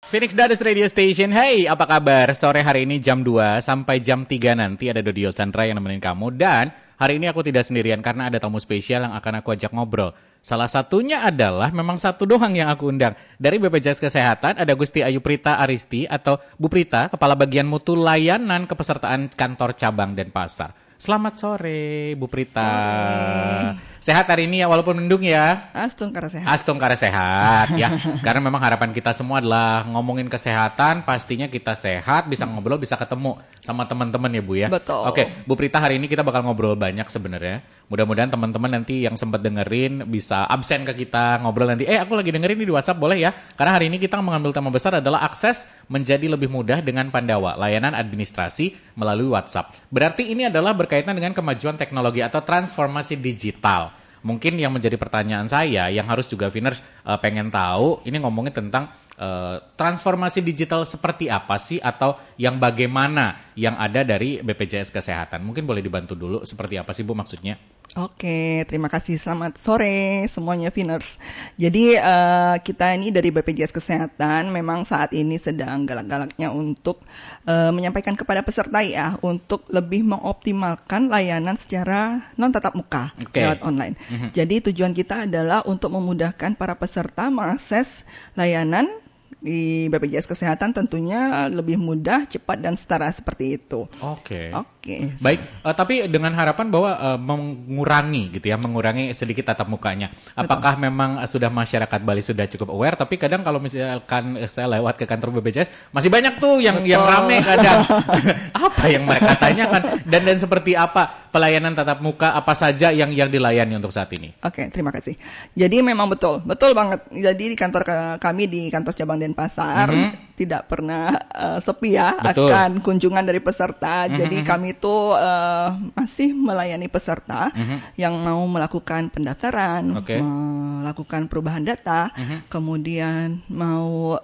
Phoenix Dades Radio Station. Hey, apa kabar? Sore hari ini jam 2 sampai jam 3 nanti ada Dodio Sandra yang nemenin kamu. Dan hari ini aku tidak sendirian karena ada tamu spesial yang akan aku ajak ngobrol. Salah satunya adalah memang satu doang yang aku undang. Dari BPJS Kesehatan ada Gusti Ayu Prita Aristi atau Bu Prita, Kepala Bagian Mutu Layanan Kepesertaan Kantor Cabang Denpasar. Selamat sore, Bu Prita. Sore. Sehat hari ini ya, walaupun mendung ya. Astung kara sehat. Astung kara sehat ya. Karena memang harapan kita semua adalah ngomongin kesehatan, pastinya kita sehat, bisa ngobrol, bisa ketemu sama teman-teman ya Bu ya. Betul. Oke, Bu Prita, hari ini kita bakal ngobrol banyak sebenarnya. Mudah-mudahan teman-teman nanti yang sempat dengerin bisa absen ke kita ngobrol nanti. Aku lagi dengerin di WhatsApp, boleh ya? Karena hari ini kita mengambil tema besar adalah akses menjadi lebih mudah dengan Pandawa, layanan administrasi melalui WhatsApp. Berarti ini adalah berkaitan dengan kemajuan teknologi atau transformasi digital. Mungkin yang menjadi pertanyaan saya, yang harus juga Viners pengen tahu, ini ngomongin tentang transformasi digital seperti apa sih, atau yang bagaimana yang ada dari BPJS Kesehatan. Mungkin boleh dibantu dulu, seperti apa sih Bu maksudnya? Oke, terima kasih. Selamat sore semuanya Viners. Jadi kita ini dari BPJS Kesehatan memang saat ini sedang galak-galaknya untuk menyampaikan kepada peserta ya, untuk lebih mengoptimalkan layanan secara non tatap muka lewat online. Jadi tujuan kita adalah untuk memudahkan para peserta mengakses layanan di BPJS Kesehatan tentunya lebih mudah, cepat, dan setara seperti itu. Oke. Baik, tapi dengan harapan bahwa mengurangi sedikit tatap mukanya. Apakah memang sudah masyarakat Bali sudah cukup aware? Tapi kadang kalau misalkan saya lewat ke kantor BPJS, masih banyak tuh yang rame kadang. Apa yang mereka tanyakan dan seperti apa pelayanan tatap muka apa saja yang dilayani untuk saat ini? Oke, terima kasih. Jadi memang betul banget. Jadi di kantor kami di kantor cabang Denpasar tidak pernah sepi ya akan kunjungan dari peserta. Jadi kami itu masih melayani peserta yang mau melakukan pendaftaran, melakukan perubahan data, kemudian mau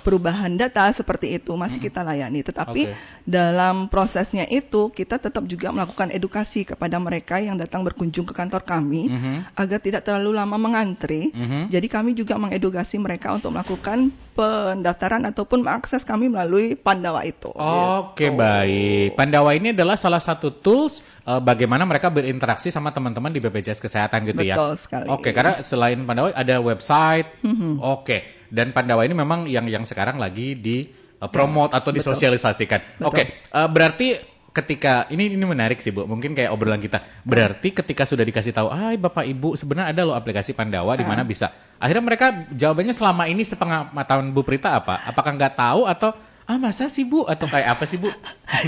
perubahan data seperti itu masih kita layani. Tetapi dalam prosesnya itu kita tetap juga melakukan edukasi kepada mereka yang datang berkunjung ke kantor kami agar tidak terlalu lama mengantri. Jadi kami juga mengedukasi mereka untuk melakukan pendaftaran ataupun mengakses kami melalui Pandawa itu. Oke, baik. Pandawa ini adalah salah satu tools bagaimana mereka berinteraksi sama teman-teman di BPJS Kesehatan gitu ya. Betul sekali. Oke, karena selain Pandawa ada website. Oke. Dan Pandawa ini memang yang sekarang lagi di promote atau disosialisasikan. Oke, berarti ketika ini menarik sih Bu, mungkin kayak obrolan kita. Berarti ketika sudah dikasih tahu, Bapak Ibu sebenarnya ada loh aplikasi Pandawa di mana bisa. Akhirnya mereka jawabannya selama ini sepengetahuan Bu Prita apa? Apakah nggak tahu atau masa sih Bu? Atau kayak apa sih Bu?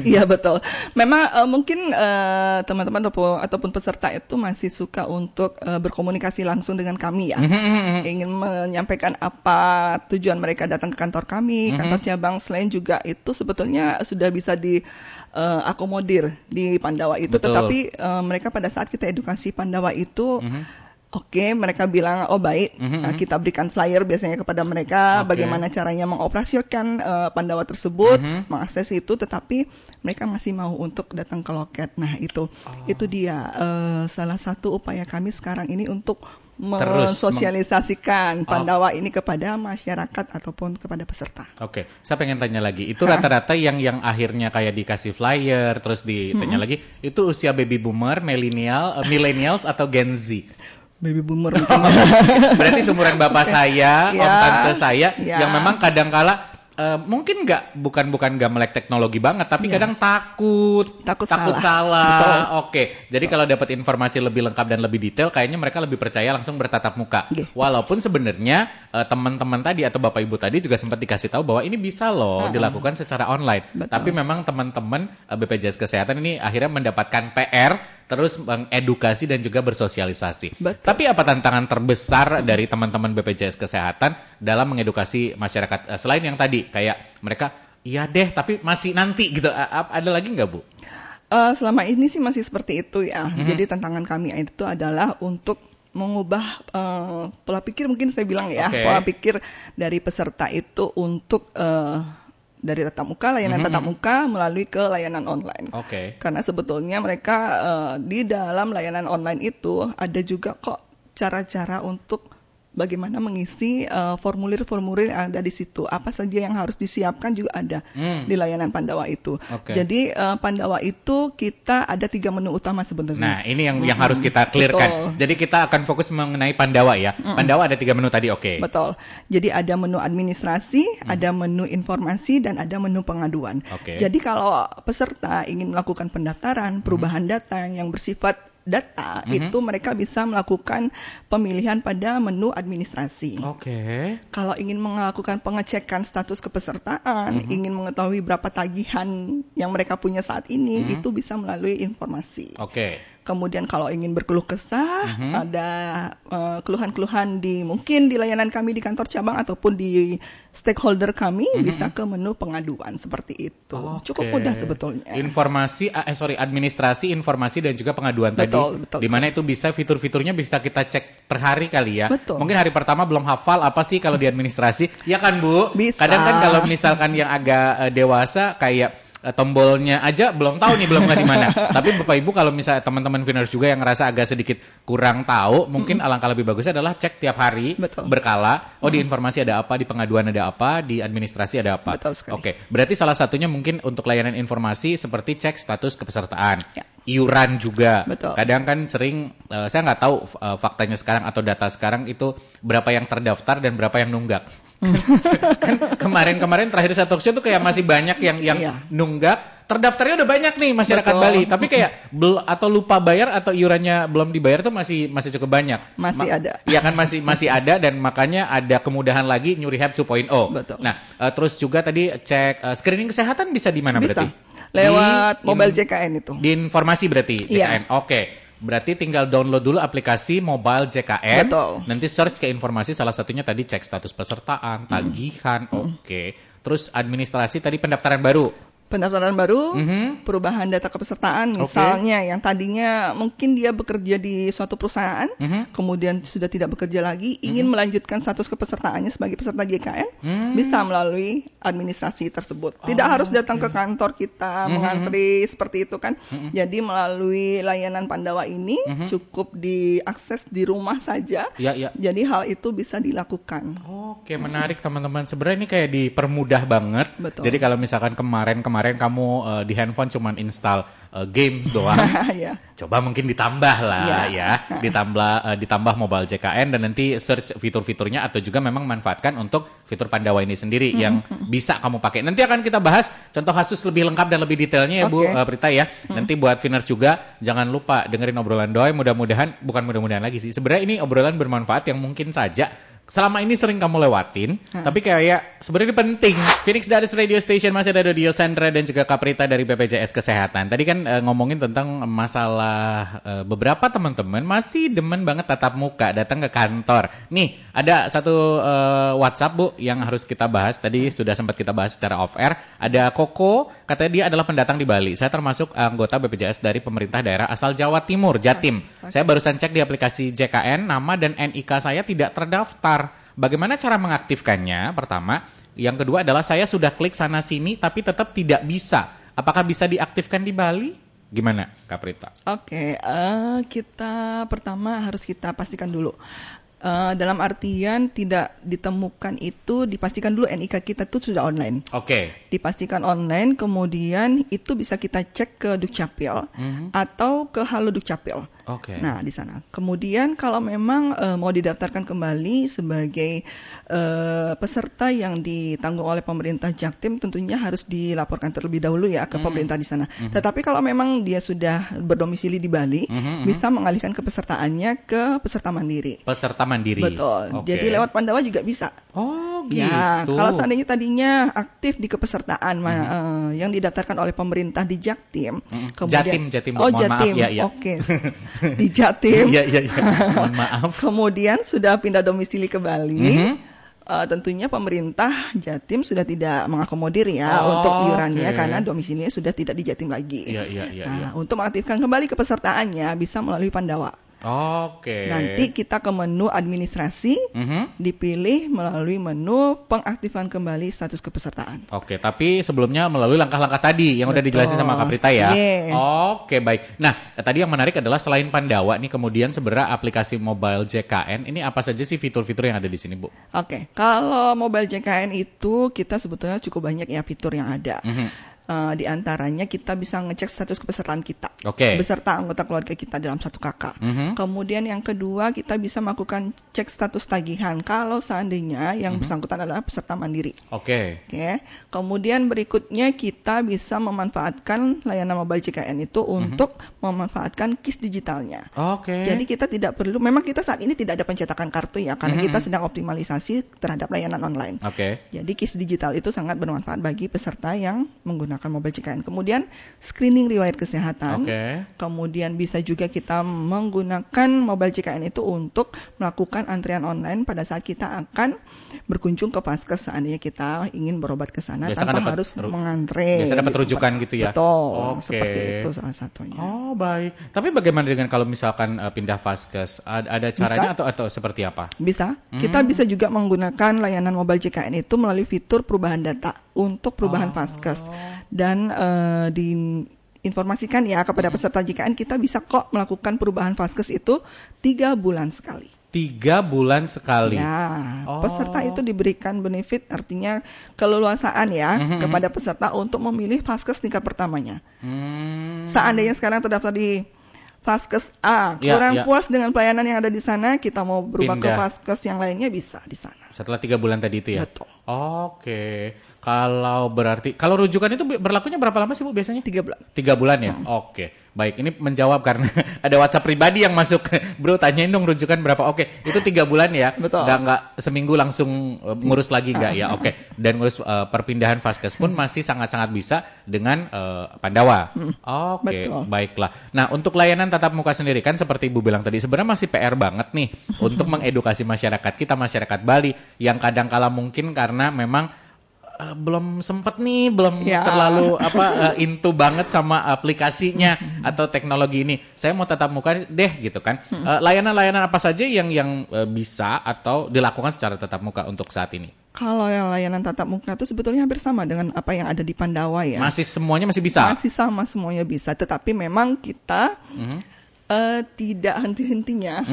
Iya betul. Memang mungkin teman-teman ataupun peserta itu masih suka untuk berkomunikasi langsung dengan kami ya. Ingin menyampaikan apa tujuan mereka datang ke kantor kami, kantor cabang. Selain juga itu sebetulnya sudah bisa diakomodir di Pandawa itu. Betul. Tetapi mereka pada saat kita edukasi Pandawa itu Oke, mereka bilang, baik, kita berikan flyer biasanya kepada mereka, bagaimana caranya mengoperasiokan Pandawa tersebut, mengakses itu, tetapi mereka masih mau untuk datang ke loket. Nah, itu dia salah satu upaya kami sekarang ini untuk mensosialisasikan Pandawa ini kepada masyarakat ataupun kepada peserta. Oke, saya pengen tanya lagi, itu rata-rata yang akhirnya kayak dikasih flyer, terus ditanya lagi, itu usia baby boomer, millennials atau Gen Z? Baby boomer mungkin. Berarti seumuran bapak saya, om tante saya, yang memang kadang-kala mungkin bukan gak melek teknologi banget, tapi kadang takut salah. Oke, jadi kalau dapat informasi lebih lengkap dan lebih detail, kayaknya mereka lebih percaya langsung bertatap muka. Walaupun sebenarnya teman-teman tadi atau bapak ibu tadi juga sempat dikasih tahu bahwa ini bisa loh dilakukan secara online. Tapi memang teman-teman BPJS Kesehatan ini akhirnya mendapatkan PR, terus mengedukasi dan juga bersosialisasi. Tapi apa tantangan terbesar dari teman-teman BPJS Kesehatan dalam mengedukasi masyarakat selain yang tadi kayak mereka iya deh tapi masih nanti gitu, ada lagi nggak Bu? Selama ini sih masih seperti itu ya. Jadi tantangan kami itu adalah untuk mengubah pola pikir, mungkin saya bilang ya, pola pikir dari peserta itu untuk dari tatap muka, layanan tatap muka melalui ke layanan online. Karena sebetulnya mereka di dalam layanan online itu ada juga kok cara-cara untuk bagaimana mengisi formulir-formulir yang ada di situ. Apa saja yang harus disiapkan juga ada di layanan Pandawa itu. Jadi Pandawa itu kita ada 3 menu utama sebenarnya. Nah, ini yang harus kita clearkan. Jadi kita akan fokus mengenai Pandawa ya. Pandawa ada 3 menu tadi, oke. Betul. Jadi ada menu administrasi, ada menu informasi, dan ada menu pengaduan. Jadi kalau peserta ingin melakukan pendaftaran, perubahan data yang bersifat data, itu mereka bisa melakukan pemilihan pada menu administrasi. Kalau ingin melakukan pengecekan status kepesertaan, ingin mengetahui berapa tagihan yang mereka punya saat ini, itu bisa melalui informasi. Kemudian kalau ingin berkeluh kesah, ada keluhan-keluhan mungkin di layanan kami di kantor cabang ataupun di stakeholder kami, bisa ke menu pengaduan seperti itu. Cukup mudah sebetulnya. Administrasi, informasi dan juga pengaduan betul, tadi. Di mana itu bisa fitur-fiturnya bisa kita cek per hari kali ya. Betul. Mungkin hari pertama belum hafal apa sih kalau di administrasi. Ya kan Bu? Bisa. Kadang kan kalau misalkan yang agak dewasa kayak tombolnya aja belum tahu nih, belum nggak di mana. Tapi Bapak Ibu kalau misalnya teman-teman Viners juga yang ngerasa agak sedikit kurang tahu, mungkin alangkah lebih bagusnya adalah cek tiap hari. Betul. Berkala. Di informasi ada apa, di pengaduan ada apa, di administrasi ada apa. Betul sekali. Berarti salah satunya mungkin untuk layanan informasi seperti cek status kepesertaan. Iuran juga. Betul. Kadang kan sering saya nggak tahu faktanya sekarang atau data sekarang itu berapa yang terdaftar dan berapa yang nunggak. Kan kemarin terakhir saya talk show tuh kayak masih banyak yang nunggak, terdaftarnya udah banyak nih masyarakat Bali, tapi kayak atau lupa bayar atau iurannya belum dibayar tuh masih cukup banyak. Masih ada. Iya kan masih ada, dan makanya ada kemudahan lagi New Rehab 2.0. Betul. Nah, terus juga tadi cek screening kesehatan bisa di mana berarti? Lewat mobile JKN itu. Di informasi berarti JKN. Berarti tinggal download dulu aplikasi mobile JKN. Betul. Nanti search ke informasi, salah satunya tadi cek status pesertaan, tagihan, Terus administrasi tadi pendaftaran baru. Perubahan data kepesertaan, misalnya yang tadinya mungkin dia bekerja di suatu perusahaan, kemudian sudah tidak bekerja lagi, ingin melanjutkan status kepesertaannya sebagai peserta JKN, bisa melalui administrasi tersebut. Tidak harus datang ke kantor kita mengantri seperti itu kan. Jadi melalui layanan Pandawa ini cukup diakses di rumah saja. Jadi hal itu bisa dilakukan. Menarik teman-teman. Sebenarnya ini kayak dipermudah banget. Betul. Jadi kalau misalkan kemarin kamu di handphone cuman install games doang, coba mungkin ditambah lah ditambah mobile JKN dan nanti search fitur-fiturnya atau juga memang manfaatkan untuk fitur Pandawa ini sendiri yang bisa kamu pakai. Nanti akan kita bahas contoh kasus lebih lengkap dan lebih detailnya ya Bu Prita ya. Nanti buat Viners juga jangan lupa dengerin obrolan Doi, bukan mudah-mudahan lagi sih. Sebenarnya ini obrolan bermanfaat yang mungkin saja selama ini sering kamu lewatin, tapi kayak sebenarnya penting. Phoenix Daris Radio Station masih ada Dio Sandra dan juga Kaprita dari BPJS Kesehatan. Tadi kan ngomongin tentang masalah beberapa teman-teman masih demen banget tatap muka, datang ke kantor. Nih, ada satu WhatsApp Bu yang harus kita bahas. Tadi sudah sempat kita bahas secara off air. Ada Koko, katanya dia adalah pendatang di Bali. Saya termasuk anggota BPJS dari pemerintah daerah asal Jawa Timur, Jatim. Saya barusan cek di aplikasi JKN, nama dan NIK saya tidak terdaftar. Bagaimana cara mengaktifkannya? Pertama, yang kedua adalah saya sudah klik sana sini tapi tetap tidak bisa. Apakah bisa diaktifkan di Bali? Gimana, Kaprita? Kita pertama harus kita pastikan dulu. Dalam artian tidak ditemukan itu, dipastikan dulu NIK kita itu sudah online. Dipastikan online, kemudian itu bisa kita cek ke Dukcapil atau ke Halo Dukcapil. Nah, di sana. Kemudian kalau memang mau didaftarkan kembali sebagai peserta yang ditanggung oleh pemerintah Jaktim, tentunya harus dilaporkan terlebih dahulu ya ke pemerintah di sana. Tetapi kalau memang dia sudah berdomisili di Bali, bisa mengalihkan kepesertaannya ke peserta mandiri. Betul. Jadi lewat Pandawa juga bisa. Ya, kalau seandainya tadinya aktif di kepesertaan yang didaftarkan oleh pemerintah di Jaktim, kemudian Jatim. Jatim. Di Jatim. Mohon maaf. Kemudian sudah pindah domisili ke Bali. Tentunya pemerintah Jatim sudah tidak mengakomodir untuk iurannya karena domisilinya sudah tidak di Jatim lagi. Untuk mengaktifkan kembali kepesertaannya bisa melalui Pandawa. Nanti kita ke menu administrasi, dipilih melalui menu pengaktifan kembali status kepesertaan. Tapi sebelumnya melalui langkah-langkah tadi yang udah dijelasin sama Kak Prita ya. Baik. Nah, tadi yang menarik adalah selain Pandawa nih, kemudian sebenarnya aplikasi mobile JKN ini apa saja sih fitur-fitur yang ada di sini, Bu? Kalau mobile JKN itu kita sebetulnya cukup banyak ya fitur yang ada. Di antaranya kita bisa ngecek status kepesertaan kita beserta anggota keluarga kita dalam satu KK. Kemudian yang kedua, kita bisa melakukan cek status tagihan kalau seandainya yang bersangkutan adalah peserta mandiri. Kemudian berikutnya kita bisa memanfaatkan layanan mobile JKN itu untuk memanfaatkan KIS digitalnya. Jadi kita tidak perlu, memang kita saat ini tidak ada pencetakan kartu ya, karena kita sedang optimalisasi terhadap layanan online. Jadi KIS digital itu sangat bermanfaat bagi peserta yang menggunakan mobile JKN. Kemudian screening riwayat kesehatan. Kemudian bisa juga kita menggunakan mobile JKN itu untuk melakukan antrian online pada saat kita akan berkunjung ke Vaskes seandainya kita ingin berobat ke sana tanpa harus mengantre. Biasa dapat rujukan gitu ya. Betul. Seperti itu salah satunya. Baik. Tapi bagaimana dengan kalau misalkan pindah Vaskes? Ada caranya atau seperti apa? Bisa. Kita bisa juga menggunakan layanan mobile JKN itu melalui fitur perubahan data untuk perubahan Vaskes. Dan diinformasikan ya kepada peserta JKN, kita bisa kok melakukan perubahan Vaskes itu 3 bulan sekali. 3 bulan sekali. Ya, peserta itu diberikan benefit, artinya keleluasaan ya kepada peserta untuk memilih Vaskes tingkat pertamanya. Seandainya sekarang terdaftar di Vaskes A, kurang puas dengan pelayanan yang ada di sana, kita mau berubah ke Vaskes yang lainnya bisa di sana. Setelah 3 bulan tadi itu ya? Betul. Kalau rujukan itu berlakunya berapa lama sih, Bu, biasanya? 3 bulan. 3 bulan ya? Baik, ini menjawab karena ada WhatsApp pribadi yang masuk. Bro, tanyain dong rujukan berapa? Itu 3 bulan ya? Betul. Nggak seminggu langsung ngurus lagi nggak ya? Dan ngurus perpindahan Vaskes pun masih sangat-sangat bisa dengan Pandawa. Baiklah. Nah, untuk layanan tatap muka sendiri kan seperti Ibu bilang tadi, sebenarnya masih PR banget nih untuk mengedukasi masyarakat kita, masyarakat Bali yang kadang-kala mungkin karena memang belum sempet nih, belum terlalu into banget sama aplikasinya atau teknologi ini. Saya mau tatap muka deh gitu kan. Layanan-layanan apa saja yang bisa atau dilakukan secara tatap muka untuk saat ini? Kalau yang layanan tatap muka itu sebetulnya hampir sama dengan apa yang ada di Pandawa ya. Semuanya masih bisa? Masih sama, semuanya bisa. Tetapi memang kita tidak henti-hentinya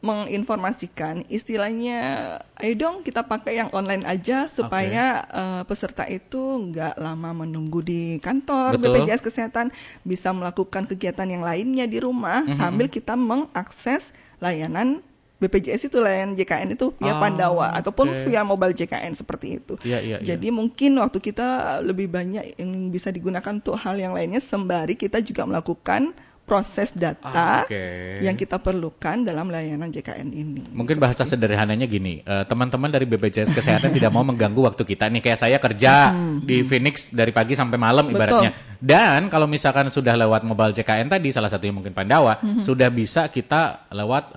menginformasikan, istilahnya ayo dong kita pakai yang online aja supaya peserta itu nggak lama menunggu di kantor. BPJS Kesehatan bisa melakukan kegiatan yang lainnya di rumah sambil kita mengakses layanan BPJS itu, layanan JKN itu via Pandawa ataupun via mobile JKN seperti itu. Jadi mungkin waktu kita lebih banyak yang bisa digunakan untuk hal yang lainnya sembari kita juga melakukan proses data yang kita perlukan dalam layanan JKN ini. Mungkin bahasa sederhananya gini, teman-teman dari BPJS Kesehatan tidak mau mengganggu waktu kita nih, kayak saya kerja di Phoenix dari pagi sampai malam ibaratnya. Dan kalau misalkan sudah lewat mobile JKN tadi, salah satunya mungkin Pandawa, sudah bisa kita lewat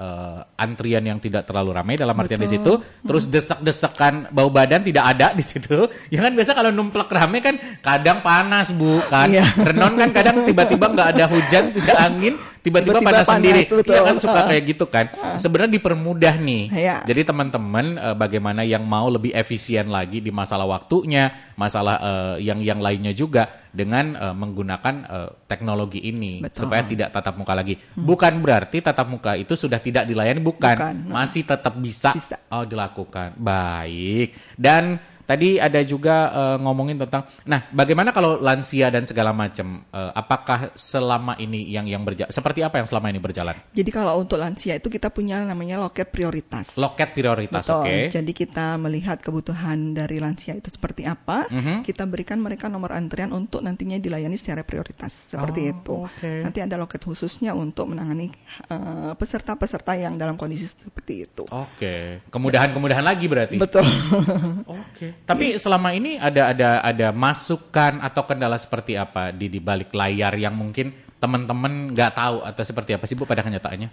antrian yang tidak terlalu ramai dalam artian di situ, terus desak-desakan bau badan tidak ada di situ. Ya kan biasa kalau numplek rame kan kadang panas, Bu, kan. Renon kan kadang tiba-tiba nggak ada hujan, tidak angin, tiba-tiba panas sendiri. Iya kan suka kayak gitu kan. Sebenarnya dipermudah nih. Jadi teman-teman bagaimana yang mau lebih efisien lagi di masalah waktunya, masalah yang lainnya juga dengan menggunakan teknologi ini supaya tidak tatap muka lagi. Bukan berarti tatap muka itu sudah tidak dilayani, bukan. Masih tetap bisa. Dilakukan. Baik. Dan tadi ada juga ngomongin tentang, nah bagaimana kalau lansia dan segala macam, apakah selama ini yang berjalan, seperti apa yang selama ini berjalan? Jadi kalau untuk lansia itu kita punya namanya loket prioritas. Loket prioritas, oke. Jadi kita melihat kebutuhan dari lansia itu seperti apa, kita berikan mereka nomor antrian untuk nantinya dilayani secara prioritas, seperti itu. Nanti ada loket khususnya untuk menangani peserta-peserta yang dalam kondisi seperti itu. Kemudahan-kemudahan lagi berarti? Betul. Tapi selama ini ada masukan atau kendala seperti apa di balik layar yang mungkin teman-teman nggak tahu atau seperti apa sih, Bu, pada kenyataannya?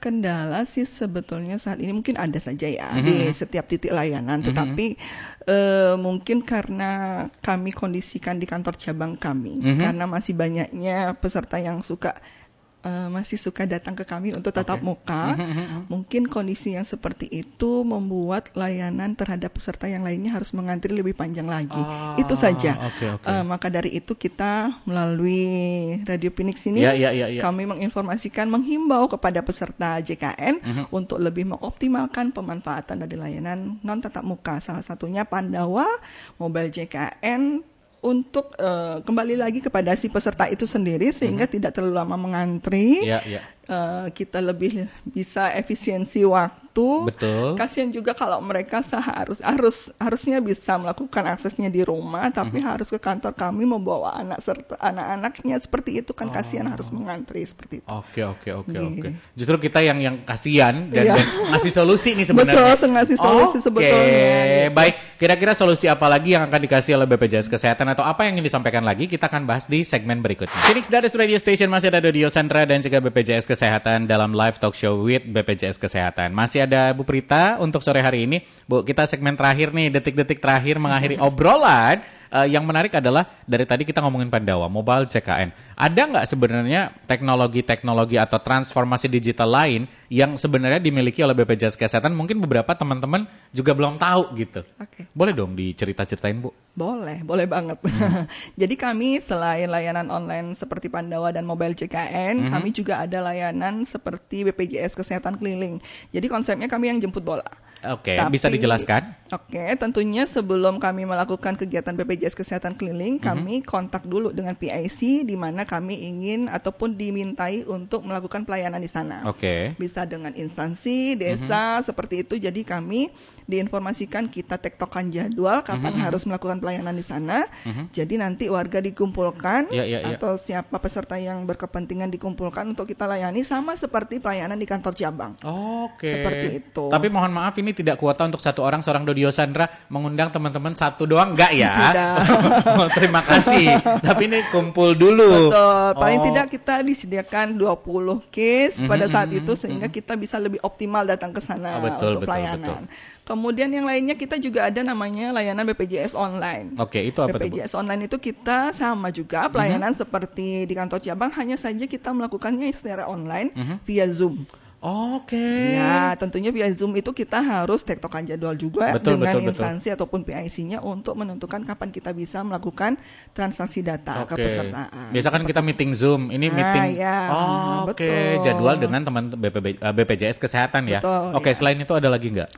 Kendala sih sebetulnya saat ini mungkin ada saja ya di setiap titik layanan, tetapi mungkin karena kami kondisikan di kantor cabang kami, karena masih banyaknya peserta yang suka masih suka datang ke kami untuk tatap muka. Mungkin kondisi yang seperti itu membuat layanan terhadap peserta yang lainnya harus mengantri lebih panjang lagi. Itu saja. Maka dari itu kita melalui Radio Phoenix ini kami menginformasikan, menghimbau kepada peserta JKN untuk lebih mengoptimalkan pemanfaatan dari layanan non tatap muka. Salah satunya Pandawa, Mobile JKN, untuk kembali lagi kepada si peserta itu sendiri sehingga tidak terlalu lama mengantri. Kita lebih bisa efisiensi waktu. Betul. Kasihan juga kalau mereka harusnya bisa melakukan aksesnya di rumah, tapi harus ke kantor kami membawa anak-anaknya seperti itu kan, kasihan harus mengantri seperti itu. Oke. Justru kita yang kasihan dan ngasih solusi nih sebenarnya. Betul, ngasih solusi sebetulnya. Gitu. Baik, kira-kira solusi apa lagi yang akan dikasih oleh BPJS Kesehatan atau apa yang ingin disampaikan lagi, kita akan bahas di segmen berikutnya. Phoenix Dades Radio Station, masih ada Dodi Yosandra dan juga BPJS Kesehatan dalam live talk show with BPJS Kesehatan. Masih ada Bu Prita untuk sore hari ini. Bu, kita segmen terakhir nih, detik-detik terakhir mengakhiri obrolan. Yang menarik adalah dari tadi kita ngomongin Pandawa, Mobile JKN. Ada nggak sebenarnya teknologi-teknologi atau transformasi digital lain yang sebenarnya dimiliki oleh BPJS Kesehatan? Mungkin beberapa teman-teman juga belum tahu gitu. Boleh dong dicerita-ceritain, Bu? Boleh banget. Jadi kami selain layanan online seperti Pandawa dan Mobile JKN, kami juga ada layanan seperti BPJS Kesehatan Keliling. Jadi konsepnya kami yang jemput bola. Bisa dijelaskan? Tentunya sebelum kami melakukan kegiatan BPJS Kesehatan Keliling, kami kontak dulu dengan PIC di mana kami ingin ataupun dimintai untuk melakukan pelayanan di sana. Bisa dengan instansi, desa, seperti itu. Jadi kami diinformasikan, kita tektokan jadwal kapan harus melakukan pelayanan di sana. Jadi nanti warga dikumpulkan atau siapa peserta yang berkepentingan dikumpulkan untuk kita layani, sama seperti pelayanan di kantor cabang. Seperti itu. Tapi mohon maaf, ini tidak kuota untuk satu orang, seorang Dodi Yosandra mengundang teman-teman satu doang, enggak ya? Tidak. Terima kasih. Tapi ini kumpul dulu. Betul. Paling tidak kita disediakan 20 case pada saat itu sehingga kita bisa lebih optimal datang ke sana untuk pelayanan. Kemudian yang lainnya kita juga ada namanya layanan BPJS Online. Itu apa BPJS Online itu kita sama juga pelayanan seperti di kantor cabang, hanya saja kita melakukannya secara online via Zoom. Ya, tentunya via Zoom itu kita harus tektokan jadwal juga dengan instansi ataupun PIC-nya untuk menentukan kapan kita bisa melakukan transaksi data kepesertaan. Biasa kan kita meeting Zoom, ini meeting. Jadwal dengan teman BPJS Kesehatan ya. Selain itu ada lagi nggak?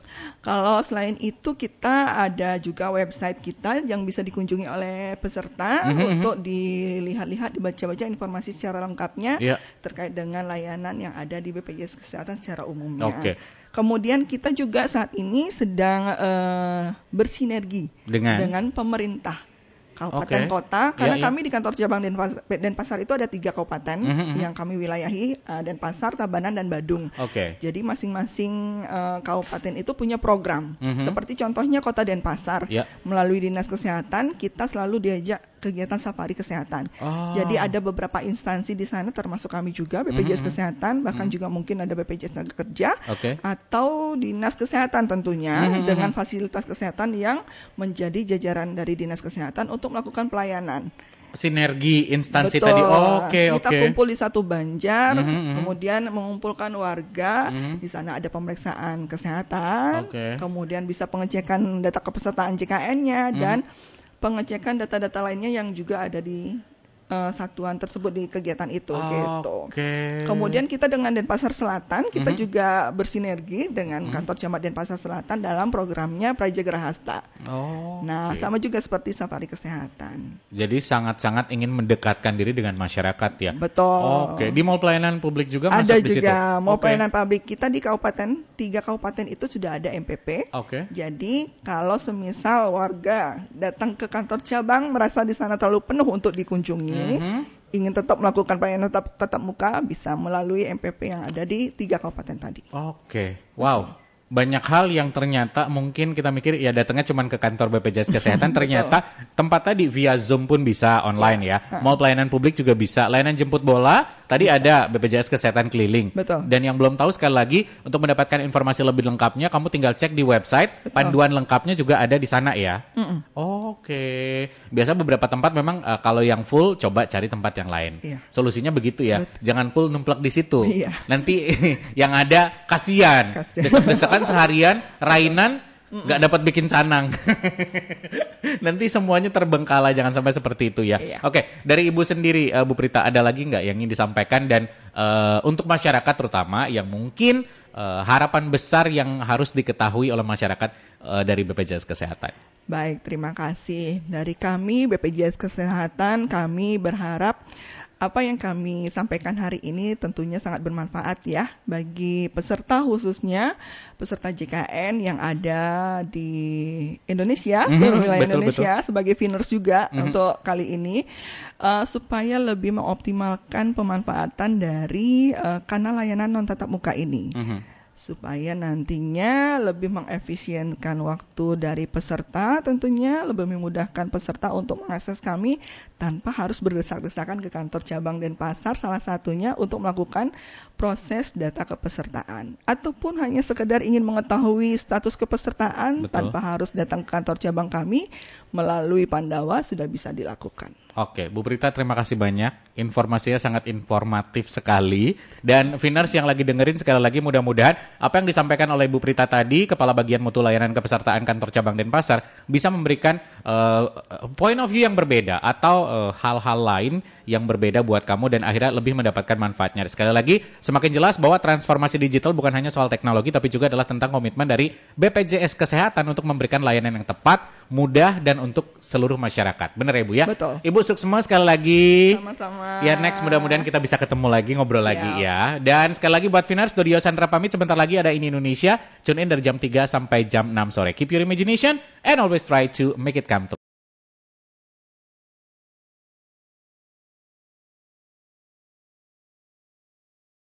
Kalau selain itu kita ada juga website kita yang bisa dikunjungi oleh peserta untuk dilihat-lihat, dibaca-baca informasi secara lengkapnya terkait dengan layanan yang ada di BPJS Kesehatan secara umumnya. Kemudian kita juga saat ini sedang bersinergi dengan pemerintah kabupaten kota, karena kami di kantor cabang Denpasar itu ada 3 kabupaten yang kami wilayahi, Denpasar, Tabanan, dan Badung. Jadi masing-masing kabupaten itu punya program. Seperti contohnya Kota Denpasar, melalui Dinas Kesehatan kita selalu diajak kegiatan safari kesehatan. Jadi ada beberapa instansi di sana, termasuk kami juga BPJS Kesehatan, bahkan juga mungkin ada BPJS Tenaga Kerja atau Dinas Kesehatan tentunya dengan fasilitas kesehatan yang menjadi jajaran dari Dinas Kesehatan untuk melakukan pelayanan. Sinergi instansi tadi. Kita kumpul di satu Banjar, kemudian mengumpulkan warga. Di sana ada pemeriksaan kesehatan, kemudian bisa pengecekan data kepesertaan JKN-nya dan pengecekan data-data lainnya yang juga ada di satuan tersebut di kegiatan itu gitu. Kemudian kita dengan Denpasar Selatan kita juga bersinergi dengan kantor camat Denpasar Selatan dalam programnya Prajagra Hasta. Sama juga seperti safari kesehatan. Jadi sangat-sangat ingin mendekatkan diri dengan masyarakat ya. Betul. Di mall pelayanan publik juga ada masuk di situ. Ada juga mall pelayanan publik kita di kabupaten, 3 kabupaten itu sudah ada MPP. Jadi kalau semisal warga datang ke kantor cabang merasa di sana terlalu penuh untuk dikunjungi, ingin tetap melakukan pelayanan tatap muka, bisa melalui MPP yang ada di 3 kabupaten tadi. Wow. banyak hal yang ternyata mungkin kita mikir ya datangnya cuma ke kantor BPJS Kesehatan, ternyata tempat tadi via Zoom pun bisa online ya. Mau pelayanan publik juga bisa, layanan jemput bola tadi bisa. Ada BPJS Kesehatan keliling. Betul. Dan yang belum tahu sekali lagi untuk mendapatkan informasi lebih lengkapnya kamu tinggal cek di website. Betul. Panduan lengkapnya juga ada di sana ya. Oke. Biasa beberapa tempat memang kalau yang full coba cari tempat yang lain. Iya. Solusinya begitu ya. Betul. Jangan full numplek di situ. Iya. Nanti yang ada kasihan. Desak-desakan seharian, rainan, nggak dapat bikin canang. Nanti semuanya terbengkalai, jangan sampai seperti itu ya. Iya. Oke, dari Ibu sendiri, Bu Prita, ada lagi nggak yang ingin disampaikan? Dan untuk masyarakat terutama yang mungkin harapan besar yang harus diketahui oleh masyarakat dari BPJS Kesehatan. Baik, terima kasih. Dari kami, BPJS Kesehatan, kami berharap apa yang kami sampaikan hari ini tentunya sangat bermanfaat ya bagi peserta, khususnya peserta JKN yang ada di Indonesia, seluruh wilayah Indonesia, sebagai Finers juga untuk kali ini, supaya lebih mengoptimalkan pemanfaatan dari kanal layanan non tatap muka ini. Supaya nantinya lebih mengefisienkan waktu dari peserta, tentunya lebih memudahkan peserta untuk mengakses kami tanpa harus berdesak-desakan ke kantor cabang Denpasar, salah satunya untuk melakukan proses data kepesertaan. Ataupun hanya sekedar ingin mengetahui status kepesertaan. Betul. Tanpa harus datang ke kantor cabang kami, melalui Pandawa sudah bisa dilakukan. Oke, Bu Prita, terima kasih banyak. Informasinya sangat informatif sekali. Dan Finers yang lagi dengerin, sekali lagi mudah-mudahan apa yang disampaikan oleh Bu Prita tadi, Kepala Bagian Mutu Layanan Kepesertaan Kantor Cabang Denpasar, bisa memberikan point of view yang berbeda atau hal-hal lain yang berbeda buat kamu dan akhirnya lebih mendapatkan manfaatnya. Sekali lagi, semakin jelas bahwa transformasi digital bukan hanya soal teknologi, tapi juga adalah tentang komitmen dari BPJS Kesehatan untuk memberikan layanan yang tepat, mudah, dan untuk seluruh masyarakat. Benar ya, Bu ya? Betul. Ibu sukses sekali lagi. Sama-sama. Ya, next mudah-mudahan kita bisa ketemu lagi, ngobrol lagi ya. Dan sekali lagi buat Finers, Studio Sandra pamit, sebentar lagi ada Ini Indonesia. Tune in dari jam 3 sampai jam 6 sore. Keep your imagination and always try to make it come true.